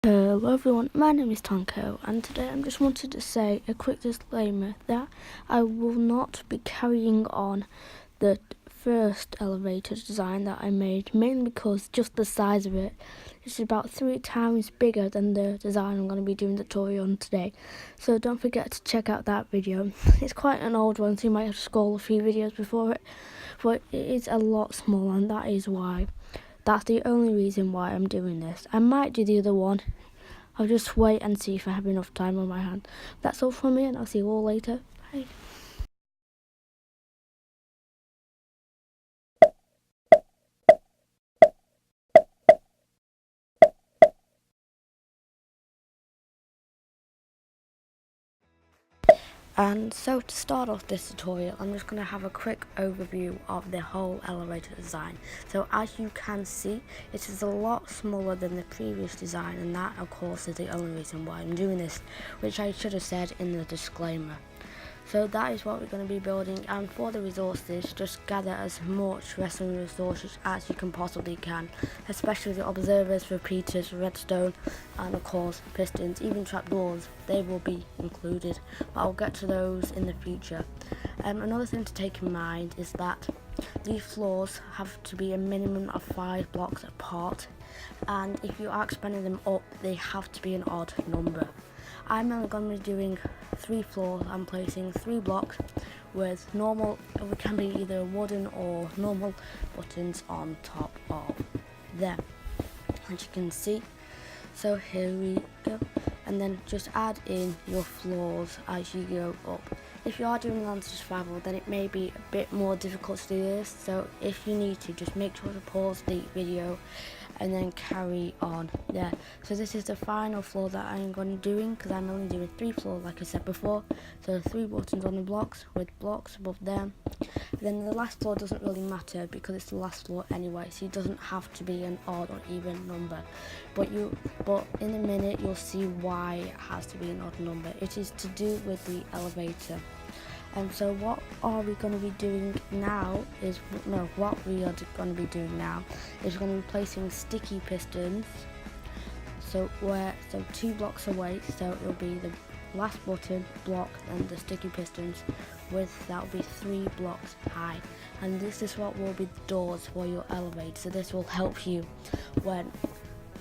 Hello everyone, my name is Tonko, and today I just wanted to say a quick disclaimer that I will not be carrying on the first elevator design that I made, mainly because just the size of it is about 3 times bigger than the design I'm going to be doing the tutorial on today. So don't forget to check out that video. It's quite an old one, so you might have to scroll a few videos before it, but it is a lot smaller, and that is why. That's the only reason why I'm doing this. I might do the other one. I'll just wait and see if I have enough time on my hand. That's all from me, and I'll see you all later. Bye. And so to start off this tutorial, I'm just going to have a quick overview of the whole elevator design. So as you can see, it is a lot smaller than the previous design, and that of course is the only reason why I'm doing this, which I should have said in the disclaimer. So that is what we're going to be building, and for the resources, just gather as much wrestling resources as you can possibly can, especially the observers, repeaters, redstone, and of course pistons, even trapdoors. They will be included, but I'll get to those in the future. Another thing to take in mind is that these floors have to be a minimum of 5 blocks apart, and if you are expanding them up, they have to be an odd number. I'm only going to be doing 3 floors. I'm placing 3 blocks with normal, it can be either wooden or normal buttons on top of them, as you can see. So here we go, and then just add in your floors as you go up. If you are doing it on survival, then it may be a bit more difficult to do this, so if you need to, just make sure to pause the video and then carry on there. So this is the final floor that I'm going to be doing, because I'm only doing 3 floors like I said before. So 3 buttons on the blocks with blocks above them. Then the last floor doesn't really matter because it's the last floor anyway, so it doesn't have to be an odd or even number. But in a minute you'll see why it has to be an odd number. It is to do with the elevator. And so what are we going to be doing now is, what we are going to be doing now is going to be placing sticky pistons. So 2 blocks away, so it'll be the last button, block, and the sticky pistons that will be 3 blocks high. And this is what will be the doors for your elevator. So this will help you when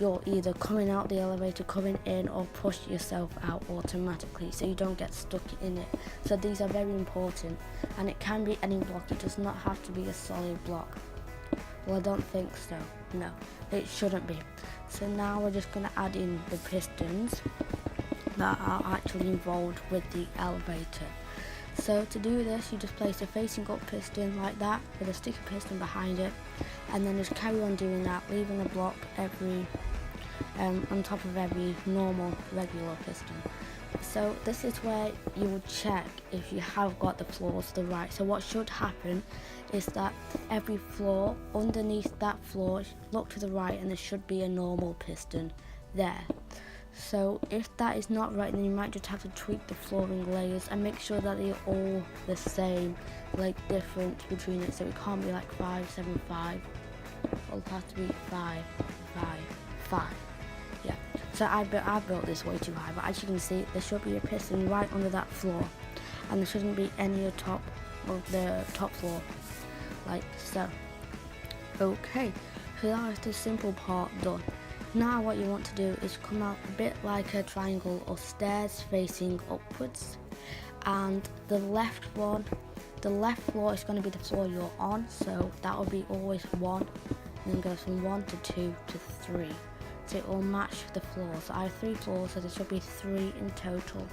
you're either coming out the elevator, coming in, or push yourself out automatically, so you don't get stuck in it. So these are very important, and it can be any block. It does not have to be a solid block. Well, I don't think so. No, it shouldn't be. So now we're just going to add in the pistons that are actually involved with the elevator. So to do this, you just place a facing up piston like that with a sticky piston behind it, and then just carry on doing that, leaving a block on top of every normal regular piston. So this is where you will check if you have got the floors to the right. So what should happen is that every floor, underneath that floor, look to the right, and there should be a normal piston there. So if that is not right, then you might just have to tweak the flooring layers and make sure that they're all the same, like different between it. So it can't be like 5, 7, 5. It'll have to be 5, 5, 5. Yeah. So I built this way too high, but as you can see, there should be a piston right under that floor, and there shouldn't be any at top of the top floor, like so. Okay. So that is the simple part done. Now what you want to do is come out a bit like a triangle or stairs facing upwards, and the left floor is going to be the floor you're on, so that will be always 1, and then goes from 1 to 2 to 3. So it will match the floors. So I have 3 floors, so there should be 3 in total.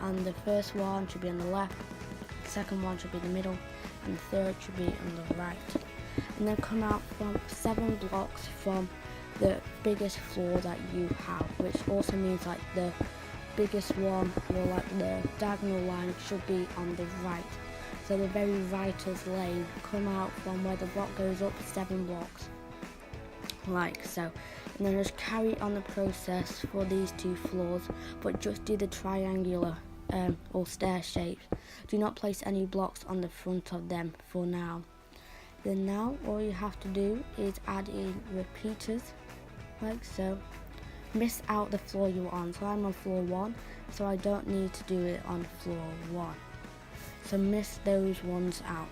And the first one should be on the left, the second one should be in the middle, and the third should be on the right. And then come out from 7 blocks from the biggest floor that you have, which also means like the biggest one, or like the diagonal line, should be on the right. So the very rightest lane, come out from where the block goes up 7 blocks, like so. And then just carry on the process for these 2 floors, but just do the triangular or stair shapes. Do not place any blocks on the front of them for now. Then now all you have to do is add in repeaters, like so, miss out the floor you're on. So I'm on floor 1, so I don't need to do it on floor 1. So miss those ones out.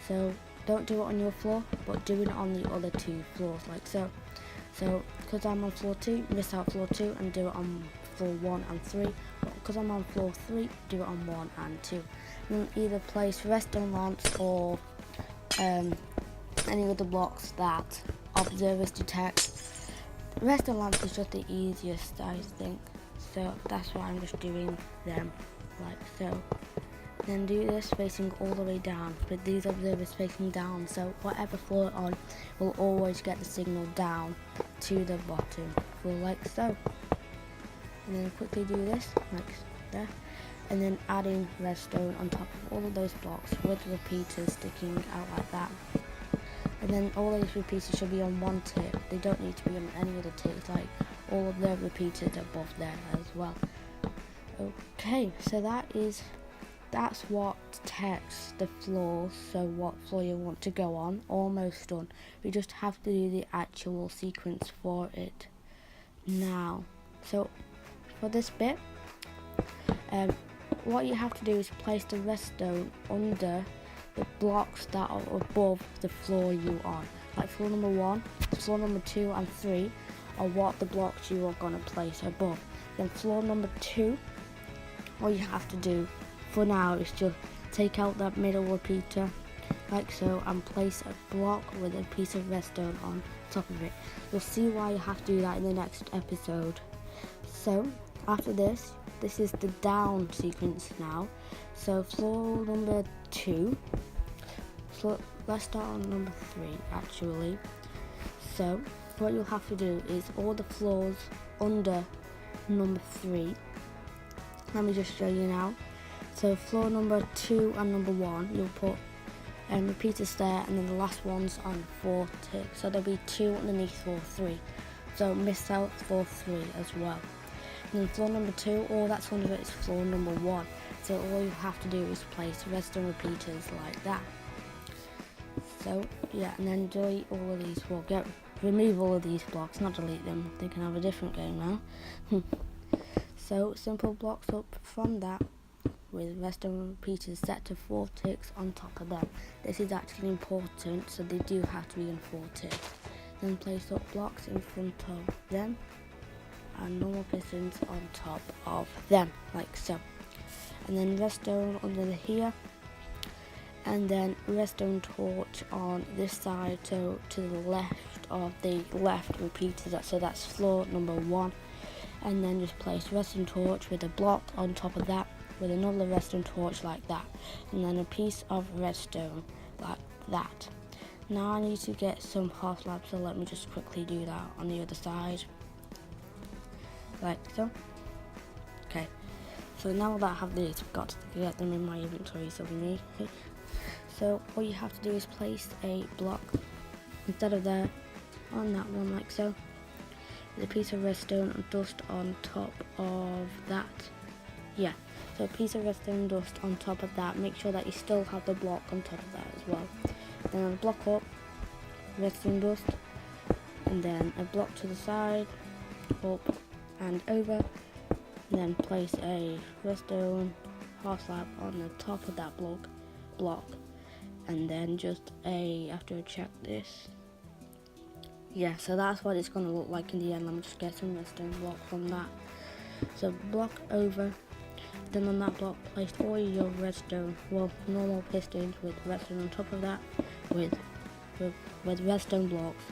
So don't do it on your floor, but do it on the other 2 floors, like so. So because I'm on floor 2, miss out floor 2 and do it on floor 1 and 3. But because I'm on floor 3, do it on 1 and 2. And then either place redstone lamps or any other blocks that observers detect. Redstone lamps is just the easiest, I think. So that's why I'm just doing them like so. Then do this facing all the way down, with these observers facing down, so whatever floor you're on will always get the signal down to the bottom, for like so. And then quickly do this, like there, and then adding redstone on top of all of those blocks with repeaters sticking out like that. And then all those repeaters should be on 1 tick, they don't need to be on any other ticks, like all of the repeaters above there as well. Okay, so that's what detects the floors, so what floor you want to go on, almost done. We just have to do the actual sequence for it now. So for this bit, what you have to do is place the redstone under the blocks that are above the floor you're on. Like floor number 1, floor number 2 and 3 are what the blocks you are going to place above. Then floor number 2, all you have to do for now is just take out that middle repeater like so and place a block with a piece of redstone on top of it. You'll see why you have to do that in the next episode. So after this is the down sequence now. So floor number 2, let's start on number 3 actually. So what you'll have to do is all the floors under number 3. Let me just show you now. So floor number 2 and number 1, you'll put repeaters there, and then the last one's on 4 ticks. So there'll be 2 underneath floor 3. So miss out floor 3 as well. And then floor number 2, all that's under it is floor number 1. So all you have to do is place redstone repeaters like that. So yeah, and then delete all of these. Well, remove all of these blocks, not delete them. They can have a different game now. So simple blocks up from that, with redstone repeaters set to 4 ticks on top of them. This is actually important, so they do have to be in 4 ticks. Then place up blocks in front of them and normal pistons on top of them, like so. And then redstone under here, and then redstone torch on this side, so to the left of the left repeaters, so that's floor number 1. And then just place redstone torch with a block on top of that, with another redstone torch like that, and then a piece of redstone like that. Now I need to get some half slabs, so let me just quickly do that on the other side, like so. Okay, so now that I have these, I've got to get them in my inventory, so we need. So what you have to do is place a block instead of there on that one, like so, with a piece of redstone and dust on top of that. Yeah, so a piece of redstone dust on top of that. Make sure that you still have the block on top of that as well. Then a block up, redstone dust, and then a block to the side, up and over, and then place a redstone half slab on the top of that block, and then just after I check this. Yeah, so that's what it's going to look like in the end. Let me just get some redstone block from that. So block over, then on that block place all your redstone, well, normal pistons with redstone on top of that, with redstone blocks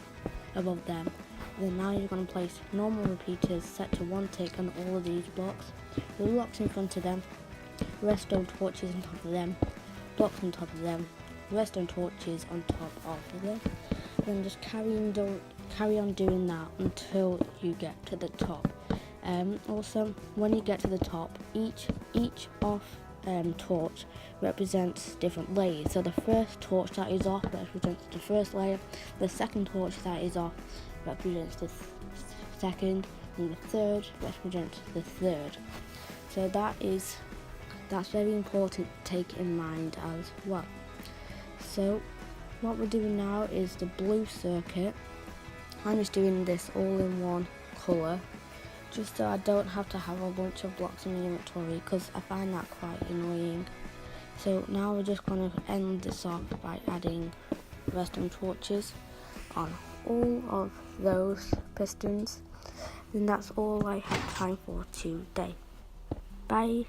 above them. Then now you're going to place normal repeaters set to 1 tick on all of these blocks, with blocks in front of them, redstone torches on top of them, blocks on top of them, redstone torches on top of them. Then just carry on doing that until you get to the top. Also, when you get to the top, each off torch represents different layers. So the first torch that is off represents the first layer, the second torch that is off represents the second, and the third represents the third. So that's very important to take in mind as well. So what we're doing now is the blue circuit. I'm just doing this all in one colour, just so I don't have to have a bunch of blocks in my inventory, because I find that quite annoying. So now we're just going to end this off by adding redstone torches on all of those pistons. And that's all I have time for today. Bye.